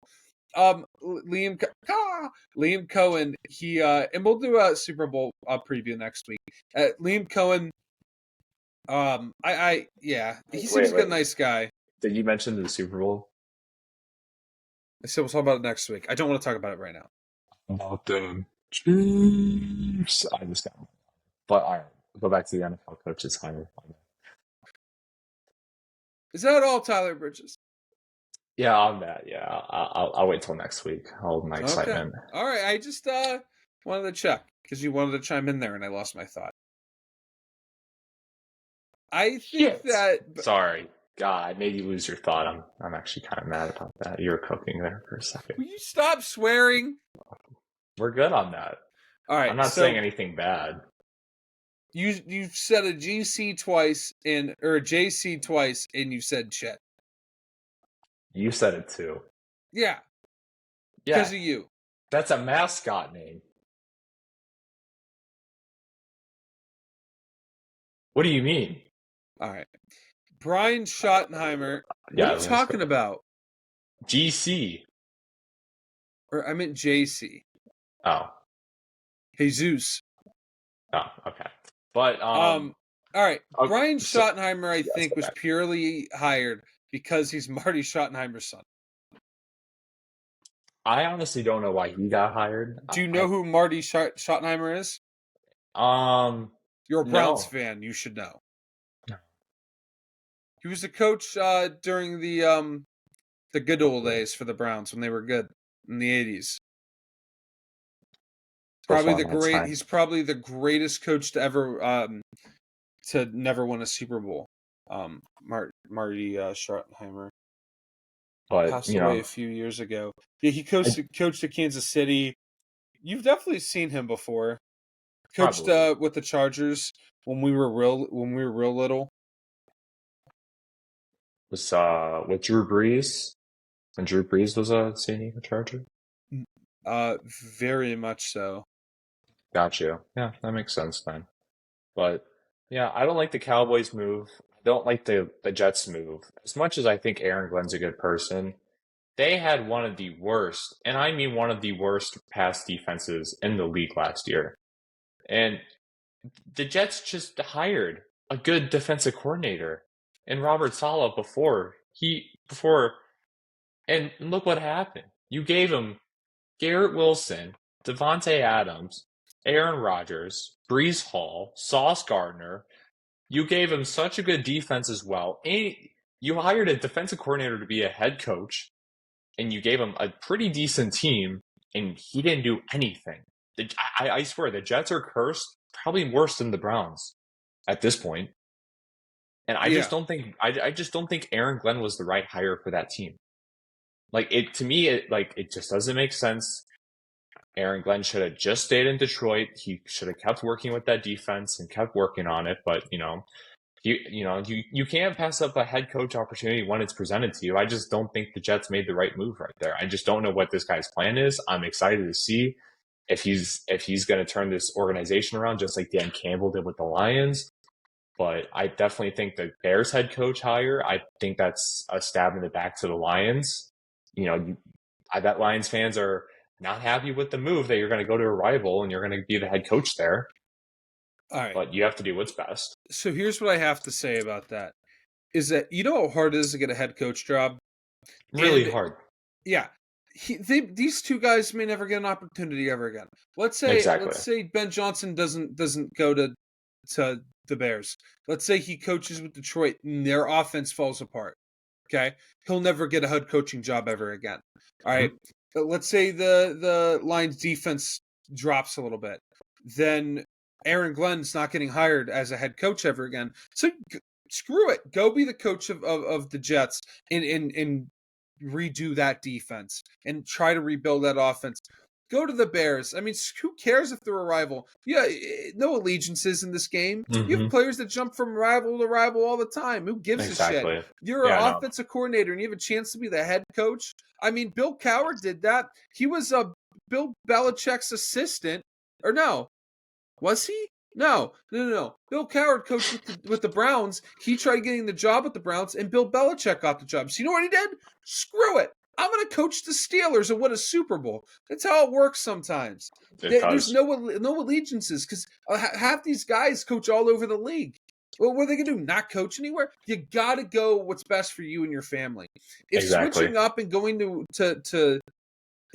Speaker 1: Liam Liam Cohen. He and we'll do a Super Bowl preview next week. Liam Cohen. Yeah, he seems
Speaker 2: wait,
Speaker 1: like a
Speaker 2: wait.
Speaker 1: nice guy.
Speaker 2: Did you mention the Super Bowl?
Speaker 1: I said we'll talk about it next week. I don't want to talk about it right now.
Speaker 2: About the Chiefs. I just got one. But all right, go back to the NFL coaches hire.
Speaker 1: Is that all, Tyler Bridges?
Speaker 2: Yeah, on that. Yeah, I'll wait till next week. Hold my
Speaker 1: Okay.
Speaker 2: excitement.
Speaker 1: All right. I just wanted to check because you wanted to chime in there, and I lost my thought. I think
Speaker 2: Shit.
Speaker 1: that
Speaker 2: Sorry. God, I made you lose your thought. I'm actually kind of mad about that. You were cooking there for a second.
Speaker 1: will you stop swearing?
Speaker 2: We're good on that.
Speaker 1: All
Speaker 2: I'm
Speaker 1: right,
Speaker 2: not saying
Speaker 1: so
Speaker 2: anything bad.
Speaker 1: you've said a GC twice or a JC twice, and you said shit.
Speaker 2: You said it too.
Speaker 1: Yeah, because
Speaker 2: Yeah,
Speaker 1: of you.
Speaker 2: that's a mascot name. What do you mean?
Speaker 1: All right, Brian Schottenheimer. What
Speaker 2: Yeah,
Speaker 1: are
Speaker 2: I
Speaker 1: you
Speaker 2: was gonna say
Speaker 1: talking about?
Speaker 2: GC.
Speaker 1: Or I meant JC.
Speaker 2: Oh,
Speaker 1: Jesus.
Speaker 2: okay. But
Speaker 1: All right,
Speaker 2: oh,
Speaker 1: Brian
Speaker 2: so
Speaker 1: Schottenheimer, I
Speaker 2: yes,
Speaker 1: think, was
Speaker 2: okay.
Speaker 1: purely hired because he's Marty Schottenheimer's son.
Speaker 2: I honestly don't know why he got hired.
Speaker 1: Do you know who Marty Schottenheimer is?
Speaker 2: Um,
Speaker 1: You're a Browns
Speaker 2: no.
Speaker 1: fan. You should know.
Speaker 2: No.
Speaker 1: He was the coach during the good old days for the Browns when they were good in the 80s. Probably
Speaker 2: Before
Speaker 1: the
Speaker 2: my
Speaker 1: great.
Speaker 2: time,
Speaker 1: He's probably the greatest coach to ever to never win a Super Bowl. Marty Schottenheimer
Speaker 2: but
Speaker 1: passed away a few years ago. Yeah, he coached at Kansas City. You've definitely seen him before. Coached
Speaker 2: probably
Speaker 1: with the Chargers when we were real little.
Speaker 2: was with Drew Brees when Drew Brees was a San Diego Charger.
Speaker 1: Very much so.
Speaker 2: Got you. Yeah, that makes sense then. But yeah, I don't like the Cowboys move. I don't like the Jets move. As much as I think Aaron Glenn's a good person, they had one of the worst, and I mean one of the worst pass defenses in the league last year. And the Jets just hired a good defensive coordinator and Robert Saleh before and look what happened. You gave him Garrett Wilson, Devontae Adams, Aaron Rodgers, Brees Hall, Sauce Gardner. You gave him such a good defense as well. And you hired a defensive coordinator to be a head coach, and you gave him a pretty decent team, and he didn't do anything. I swear, the Jets are cursed, probably worse than the Browns at this point. And
Speaker 1: Yeah.
Speaker 2: I just don't think Aaron Glenn was the right hire for that team. Like it to me, it just doesn't make sense. Aaron Glenn should have just stayed in Detroit. He should have kept working with that defense and kept working on it. But you can't pass up a head coach opportunity when it's presented to you. I just don't think the Jets made the right move right there. I just don't know what this guy's plan is. I'm excited to see if he's going to turn this organization around, just like Dan Campbell did with the Lions. But I definitely think the Bears head coach hire, I think that's a stab in the back to the Lions. I bet Lions fans are not happy with the move that you're going to go to a rival and you're going to be the head coach there.
Speaker 1: All right.
Speaker 2: But you have to do what's best.
Speaker 1: So here's what I have to say about that: is that you know how hard it is to get a head coach job?
Speaker 2: Really
Speaker 1: And
Speaker 2: hard.
Speaker 1: yeah, these two guys may never get an opportunity ever again. Let's
Speaker 2: Exactly.
Speaker 1: say Ben Johnson doesn't go to the Bears. Let's say he coaches with Detroit and their offense falls apart. Okay, he'll never get a head coaching job ever again. All right. But let's say the Lions defense drops a little bit, then Aaron Glenn's not getting hired as a head coach ever again. So screw it. Go be the coach of the Jets and redo that defense and try to rebuild that offense. Go to the Bears. I mean, who cares if they're a rival? Yeah, no allegiances in this game. You have
Speaker 2: Mm-hmm.
Speaker 1: players that jump from rival to rival all the time. Who gives a shit?
Speaker 2: Exactly.
Speaker 1: You're
Speaker 2: Yeah,
Speaker 1: an
Speaker 2: no.
Speaker 1: offensive coordinator and you have a chance to be the head coach. I mean, Bill Cowher did that. He was Bill Belichick's assistant. Or no, was he? No. Bill Cowher coached with the Browns. He tried getting the job with the Browns, and Bill Belichick got the job. So you know what he did? Screw it. I'm going to coach the Steelers and win a Super Bowl. That's how it works sometimes.
Speaker 2: It
Speaker 1: There's
Speaker 2: does.
Speaker 1: no allegiances because half these guys coach all over the league. Well, what are they going to do? Not coach anywhere? You got to go what's best for you and your family. If
Speaker 2: Exactly.
Speaker 1: switching up and going to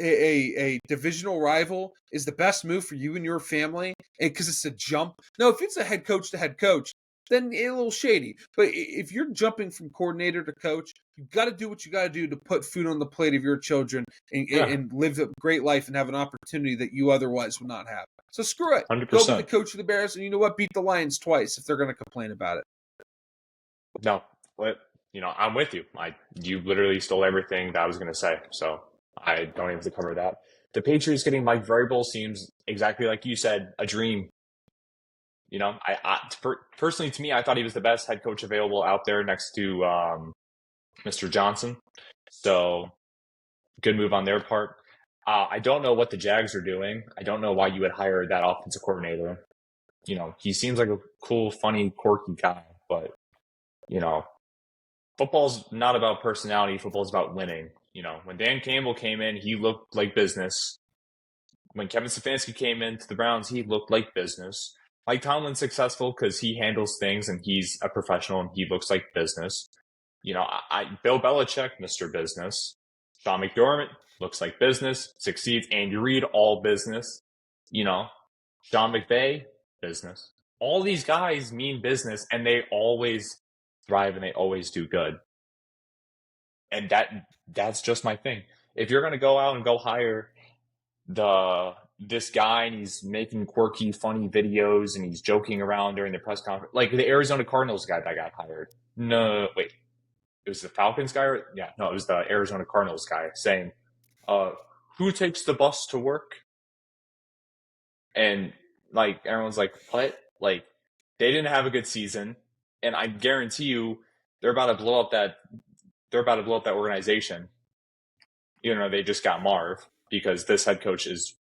Speaker 1: a divisional rival is the best move for you and your family because it's a jump. No, if it's a head coach to head coach, then a little shady. But if you're jumping from coordinator to coach, you got to do what you got to do to put food on the plate of your children and live a great life and have an opportunity that you otherwise would not have. So screw it.
Speaker 2: 100%.
Speaker 1: Go be the coach of the Bears, and you know what? Beat the Lions twice if they're going to complain about it.
Speaker 2: No, but I'm with you. You literally stole everything that I was going to say, so I don't even have to cover that. The Patriots getting Mike Vrabel seems exactly like you said, a dream. Personally, to me, I thought he was the best head coach available out there next to Mr. Johnson. So good move on their part. I don't know what the Jags are doing. I don't know why you would hire that offensive coordinator. He seems like a cool, funny, quirky guy, but you know, football's not about personality. Football's about winning. When Dan Campbell came in, he looked like business. When Kevin Stefanski came into the Browns, he looked like business. Mike Tomlin's successful because he handles things and he's a professional and he looks like business. Bill Belichick, Mr. Business. Sean McDermott looks like business, succeeds. Andy Reid, all business. You know, Sean McVay, business. All these guys mean business and they always thrive and they always do good. And that's just my thing. If you're going to go out and go hire this guy and he's making quirky, funny videos and he's joking around during the press conference, like the Arizona Cardinals guy that got hired. No, wait, it was the Falcons guy? Yeah, no, it was the Arizona Cardinals guy saying, who takes the bus to work? And like everyone's like, what? Like they didn't have a good season, and I guarantee you they're about to blow up that organization. They just got Marv because this head coach is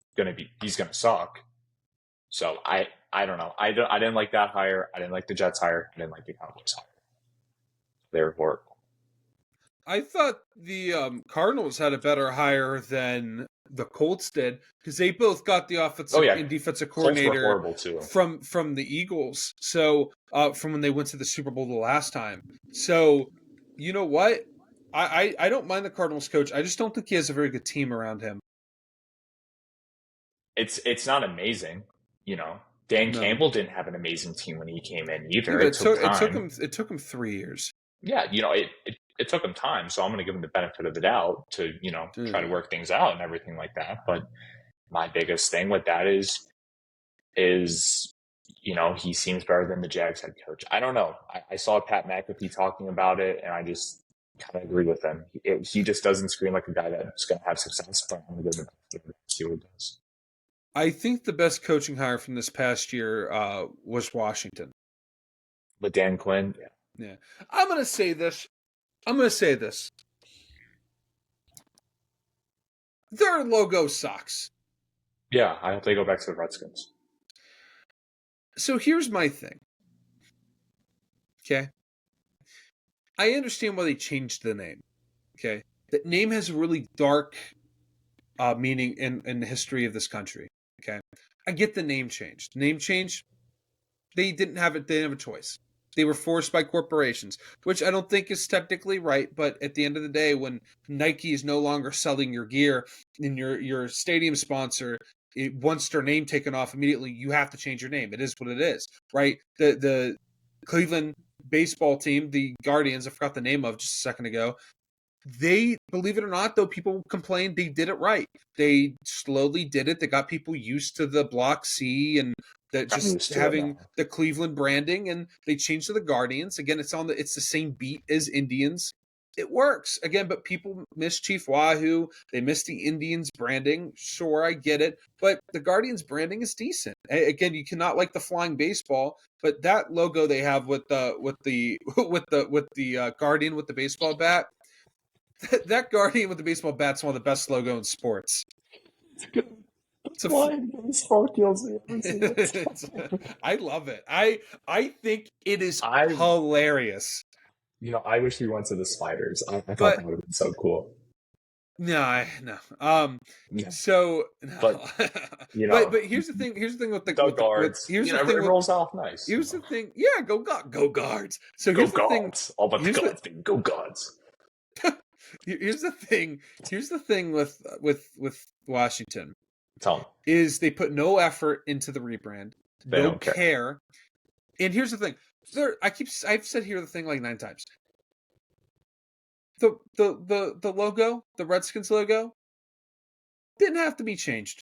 Speaker 2: he's gonna suck. So I don't know. I didn't like that hire. I didn't like the Jets hire. I didn't like the Cowboys hire. They were horrible.
Speaker 1: I thought the Cardinals had a better hire than the Colts did because they both got the offensive and defensive
Speaker 2: Colts were
Speaker 1: coordinator
Speaker 2: horrible too.
Speaker 1: from the Eagles. So from when they went to the Super Bowl the last time. So you know what? I don't mind the Cardinals coach. I just don't think he has a very good team around him.
Speaker 2: It's not amazing. Dan
Speaker 1: No.
Speaker 2: Campbell didn't have an amazing team when he came in either.
Speaker 1: Yeah,
Speaker 2: it took time.
Speaker 1: It took him 3 years.
Speaker 2: Yeah, it took him time, so I'm going to give him the benefit of the doubt to try to work things out and everything like that. But my biggest thing with that is he seems better than the Jags head coach. I don't know. I saw Pat McAfee talking about it, and I just kind of agree with him. He just doesn't scream like a guy that's going to have success. But I'm going to give him the see what he does.
Speaker 1: I think the best coaching hire from this past year was Washington.
Speaker 2: With Dan Quinn?
Speaker 1: Yeah. I'm going to say this. Their logo sucks.
Speaker 2: Yeah, I hope they go back to the Redskins.
Speaker 1: So here's my thing. Okay. I understand why they changed the name. Okay. The name has a really dark meaning in the history of this country. Okay. I get the name change. Name change, they didn't have a choice. They were forced by corporations, which I don't think is technically right. But at the end of the day, when Nike is no longer selling your gear and your stadium sponsor wants their name taken off immediately, you have to change your name. It is what it is, right? The Cleveland baseball team, the Guardians, I forgot the name of just a second ago. They, believe it or not, though people complained, they did it right. They slowly did it. They got people used to the Block C and that just having the Cleveland branding, and they changed to the Guardians. Again, it's the same beat as Indians. It works again, but people miss Chief Wahoo. They miss the Indians branding. Sure, I get it, but the Guardians branding is decent. Again, you cannot like the flying baseball, but that logo they have with the Guardian with the baseball bat. That Guardian with the baseball bat's one of the best logo in sports.
Speaker 2: It's flying baseball kills me.
Speaker 1: I love it. I think it is hilarious.
Speaker 2: I wish we went to the Spiders. I thought that would have been so cool.
Speaker 1: No.
Speaker 2: Yeah.
Speaker 1: So, no. but here's the thing. Here's the thing with the
Speaker 2: guards. It rolls off nice.
Speaker 1: Here's the thing. Yeah, go guards. So here's the thing.
Speaker 2: All about the guards. Go guards.
Speaker 1: Here's the thing with Washington.
Speaker 2: Tell them.
Speaker 1: Is they put no effort into the rebrand.
Speaker 2: They don't
Speaker 1: care. And here's the thing. I've said here the thing like 9 times. The logo, the Redskins logo, didn't have to be changed.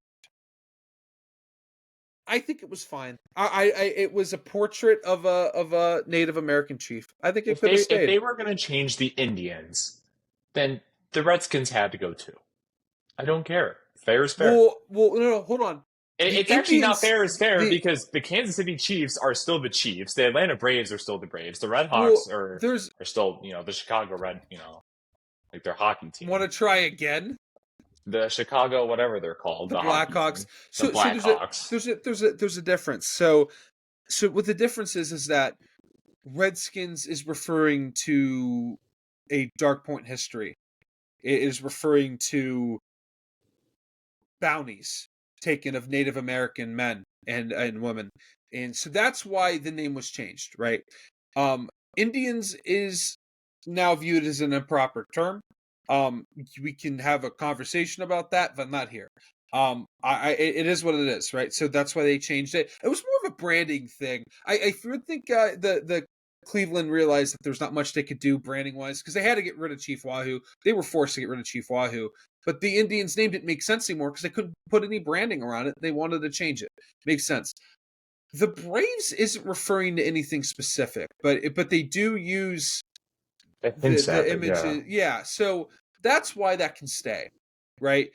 Speaker 1: I think it was fine. It was a portrait of a Native American chief. I think it
Speaker 2: If
Speaker 1: could have
Speaker 2: they
Speaker 1: stayed.
Speaker 2: were going to change the Indians, then the Redskins had to go too. I don't care. Fair is fair.
Speaker 1: Well, no, hold on. The
Speaker 2: It's actually not
Speaker 1: Indians,
Speaker 2: fair is fair
Speaker 1: the
Speaker 2: because the Kansas City Chiefs are still the Chiefs. The Atlanta Braves are still the Braves. The Red
Speaker 1: well,
Speaker 2: Hawks
Speaker 1: there's
Speaker 2: are still, the Chicago Red, like their hockey
Speaker 1: want
Speaker 2: team.
Speaker 1: to try again.
Speaker 2: The Chicago, whatever they're called,
Speaker 1: The
Speaker 2: the hockey
Speaker 1: Blackhawks.
Speaker 2: team. The
Speaker 1: So
Speaker 2: Blackhawks.
Speaker 1: there's a difference. So what the difference is that Redskins is referring to a dark point history. It is referring to bounties taken of Native American men and women, and so that's why the name was changed, right? Indians is now viewed as an improper term. We can have a conversation about that, but not here. It is what it is, right? So that's why they changed it. It was more of a branding thing. I think the Cleveland realized that there's not much they could do branding wise because they had to get rid of Chief Wahoo. They were forced to get rid of Chief Wahoo, but the Indians name didn't make sense anymore because they couldn't put any branding around it. They wanted to change it. Makes sense. The Braves isn't referring to anything specific, but they do use
Speaker 2: It hints at
Speaker 1: the
Speaker 2: it, yeah.
Speaker 1: images. Yeah, so that's why that can stay, right?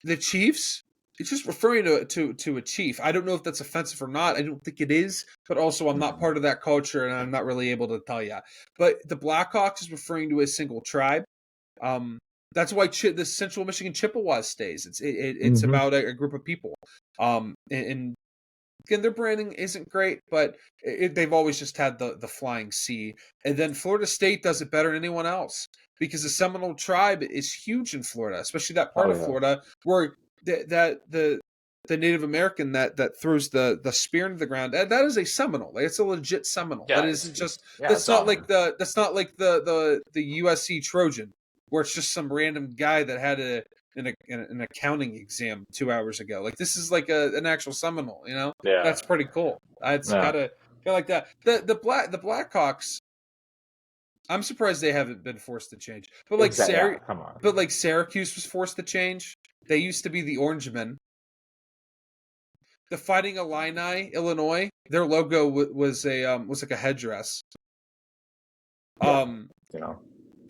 Speaker 1: The Chiefs, it's just referring to a chief. I don't know if that's offensive or not. I don't think it is, but also I'm not part of that culture and I'm not really able to tell you. But the Blackhawks is referring to a single tribe. That's why the Central Michigan Chippewas stays. It's
Speaker 2: Mm-hmm.
Speaker 1: about a group of people. And again, their branding isn't great, but they've always just had the flying C. And then Florida State does it better than anyone else because the Seminole tribe is huge in Florida, especially that part
Speaker 2: Oh
Speaker 1: of
Speaker 2: yeah.
Speaker 1: Florida where the Native American that throws the spear into the ground that is a Seminole. Like, it's a legit Seminole.
Speaker 2: Yeah,
Speaker 1: That isn't just
Speaker 2: it's honor.
Speaker 1: that's not like the USC Trojan where it's just some random guy that had an accounting exam 2 hours ago. Like, this is like an actual Seminole, you know?
Speaker 2: Yeah.
Speaker 1: That's pretty cool. It's
Speaker 2: Yeah.
Speaker 1: gotta like that. The Blackhawks, I'm surprised they haven't been forced to change. But like
Speaker 2: Exactly. Yeah, come on.
Speaker 1: Syracuse was forced to change. They used to be the Orangemen. The Fighting Illini, Illinois, their logo was like a headdress.
Speaker 2: Yeah.
Speaker 1: Um,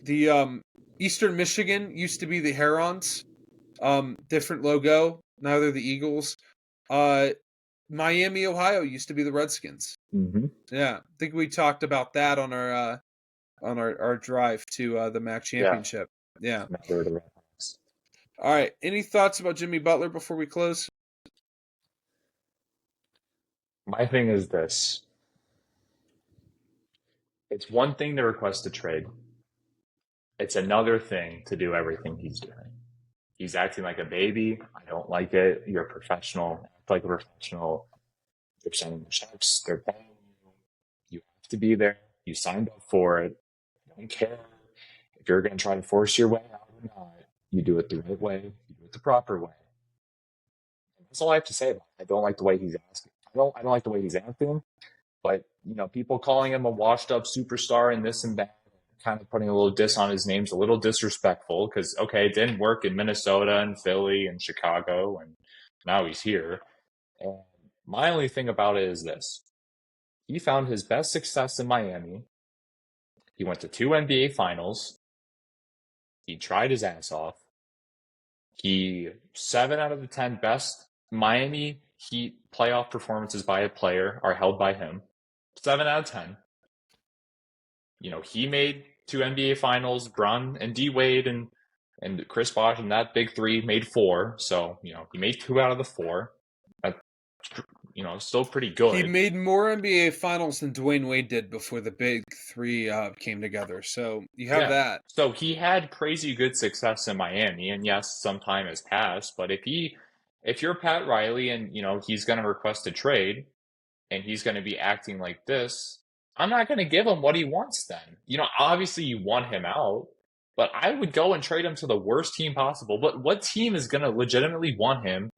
Speaker 1: the Eastern Michigan used to be the Herons. Different logo. Now they're the Eagles. Miami, Ohio used to be the Redskins.
Speaker 2: Mm-hmm.
Speaker 1: Yeah, I think we talked about that on our drive to the MAC championship. Yeah.
Speaker 2: Now they're the Red Hawks.
Speaker 1: All right. Any thoughts about Jimmy Butler before we close?
Speaker 2: My thing is this. It's one thing to request a trade. It's another thing to do everything he's doing. He's acting like a baby. I don't like it. You're a professional. Act like a professional. They're sending the checks. They're paying you. You have to be there. You signed up for it. I don't care if you're going to try to force your way out or not. You do it the right way. You do it the proper way. And that's all I have to say about it. I don't like the way he's asking. I don't like the way he's acting. But, people calling him a washed up superstar and this and that, kind of putting a little diss on his name's a little disrespectful because, okay, it didn't work in Minnesota and Philly and Chicago, and now he's here. And my only thing about it is this. He found his best success in Miami. He went to 2 NBA finals. He tried his ass off. 7 out of the 10 best Miami Heat playoff performances by a player are held by him. 7 out of 10. He made 2 NBA finals. Bron and D Wade and Chris Bosh and that big 3 made 4. So, he made 2 out of the 4. That's, still pretty good.
Speaker 1: He made more NBA finals than Dwayne Wade did before the big 3 came together. So you have that.
Speaker 2: So he had crazy good success in Miami, and yes, some time has passed. But if you're Pat Riley and he's going to request a trade, and he's going to be acting like this, I'm not going to give him what he wants then. Obviously you want him out, but I would go and trade him to the worst team possible. But what team is going to legitimately want him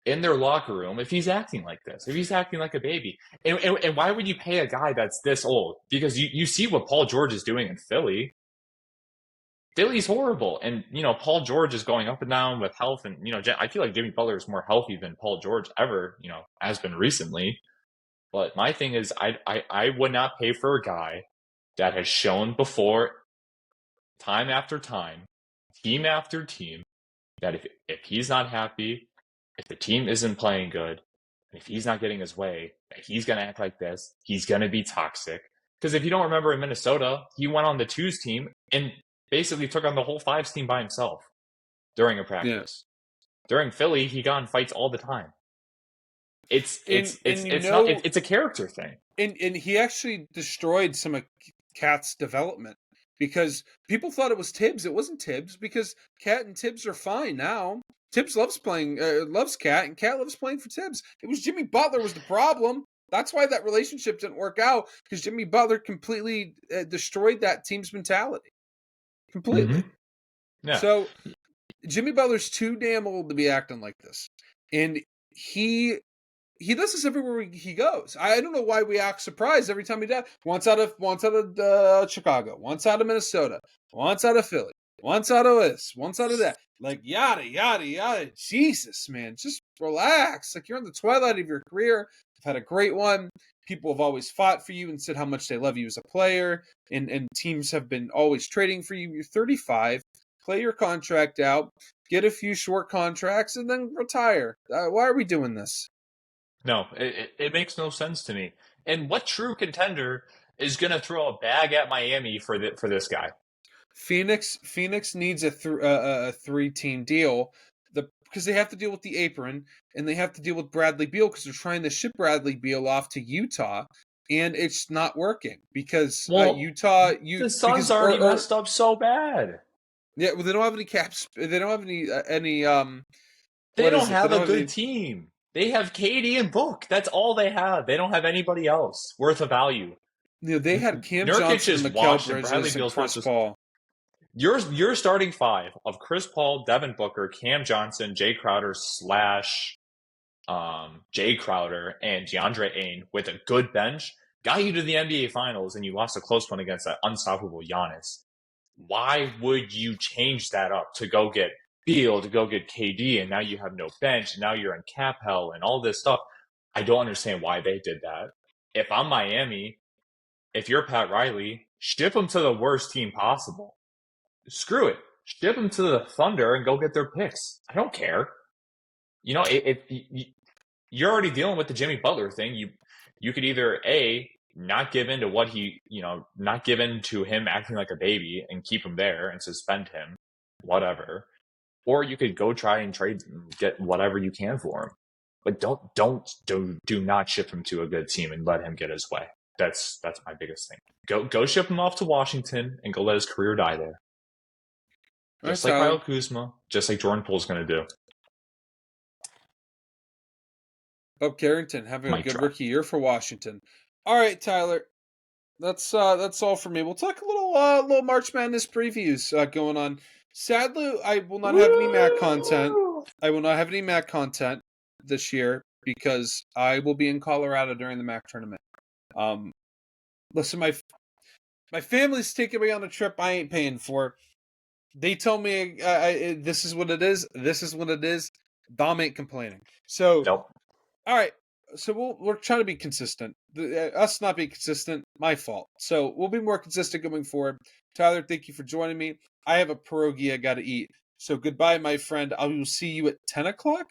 Speaker 2: in their locker room if he's acting like this, if he's acting like a baby? And why would you pay a guy that's this old? Because you see what Paul George is doing in Philly. Philly's horrible. And, Paul George is going up and down with health. And, I feel like Jimmy Butler is more healthy than Paul George ever, has been recently. But my thing is, I would not pay for a guy that has shown before, time after time, team after team, that if he's not happy, if the team isn't playing good, if he's not getting his way, that he's going to act like this, he's going to be toxic. Because if you don't remember in Minnesota, he went on the 2s team and basically took on the whole 5s team by himself during a practice. Yeah. During Philly, he got in fights all the time. It's a character thing.
Speaker 1: And he actually destroyed some of Cat's development because people thought it was Tibbs. It wasn't Tibbs because Cat and Tibbs are fine now. Tibbs loves Cat, and Cat loves playing for Tibbs. It was Jimmy Butler was the problem. That's why that relationship didn't work out, because Jimmy Butler completely destroyed that team's mentality. Completely.
Speaker 2: Mm-hmm. Yeah.
Speaker 1: So Jimmy Butler's too damn old to be acting like this. And he does this everywhere he goes. I don't know why we act surprised every time he does. Once out of Chicago, once out of Minnesota, once out of Philly, once out of this, once out of that. Like, yada, yada, yada. Jesus, man. Just relax. Like, you're in the twilight of your career. You've had a great one. People have always fought for you and said how much they love you as a player. And teams have been always trading for you. You're 35. Play your contract out. Get a few short contracts and then retire. Why are we doing this?
Speaker 2: No, it makes no sense to me. And what true contender is going to throw a bag at Miami for this guy?
Speaker 1: Phoenix needs a 3-team deal because they have to deal with the apron and they have to deal with Bradley Beal because they're trying to ship Bradley Beal off to Utah, and it's not working because Utah.
Speaker 2: The Suns already messed up so bad.
Speaker 1: Yeah, well, they don't have any caps. They don't have any.
Speaker 2: They don't have a good team. They have KD and Book. That's all they have. They don't have anybody else worth of value.
Speaker 1: They had Cam Johnson, Mikal Bridges, and Chris Paul.
Speaker 2: Your starting 5 of Chris Paul, Devin Booker, Cam Johnson, Jay Crowder / Jay Crowder, and DeAndre Ayton with a good bench got you to the NBA Finals, and you lost a close one against that unstoppable Giannis. Why would you change that up to go get Beal, to go get KD, and now you have no bench, and now you're in cap hell and all this stuff? I don't understand why they did that. If I'm Miami, if you're Pat Riley, ship them to the worst team possible. Screw it. Ship them to the Thunder and go get their picks. I don't care. If you're already dealing with the Jimmy Butler thing, you could either not give in to what not give in to him acting like a baby and keep him there and suspend him, whatever. Or you could go try and trade and get whatever you can for him. But do not ship him to a good team and let him get his way. That's my biggest thing. Go ship him off to Washington and go let his career die there. Just like Kyle Kuzma, just like Jordan Poole's going to do.
Speaker 1: Bob Carrington having a good rookie year for Washington. All right, Tyler. That's all for me. We'll talk a little March Madness previews going on. Sadly, I will not have any MAC content. I will not have any MAC content this year because I will be in Colorado during the MAC tournament. Listen, my family's taking me on a trip I ain't paying for. They told me this is what it is. This is what it is. Dom ain't complaining. So,
Speaker 2: nope.
Speaker 1: All right. So we're trying to be consistent. Us not being consistent, my fault. So we'll be more consistent going forward. Tyler, thank you for joining me. I have a pierogi I got to eat. So goodbye, my friend. I will see you at 10 o'clock.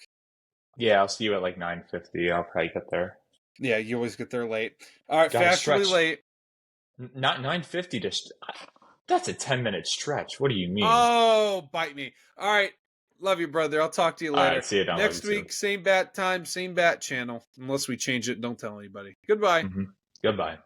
Speaker 2: Yeah, I'll see you at like 9:50. I'll probably get there.
Speaker 1: Yeah, you always get there late. All right, fastly late.
Speaker 2: Not 9:50. That's a 10-minute stretch. What do you mean?
Speaker 1: Oh, bite me. All right. Love you, brother. I'll talk to you later.
Speaker 2: All right, see you down.
Speaker 1: Next week, same bat time, same bat channel. Unless we change it, don't tell anybody. Goodbye.
Speaker 2: Mm-hmm. Goodbye.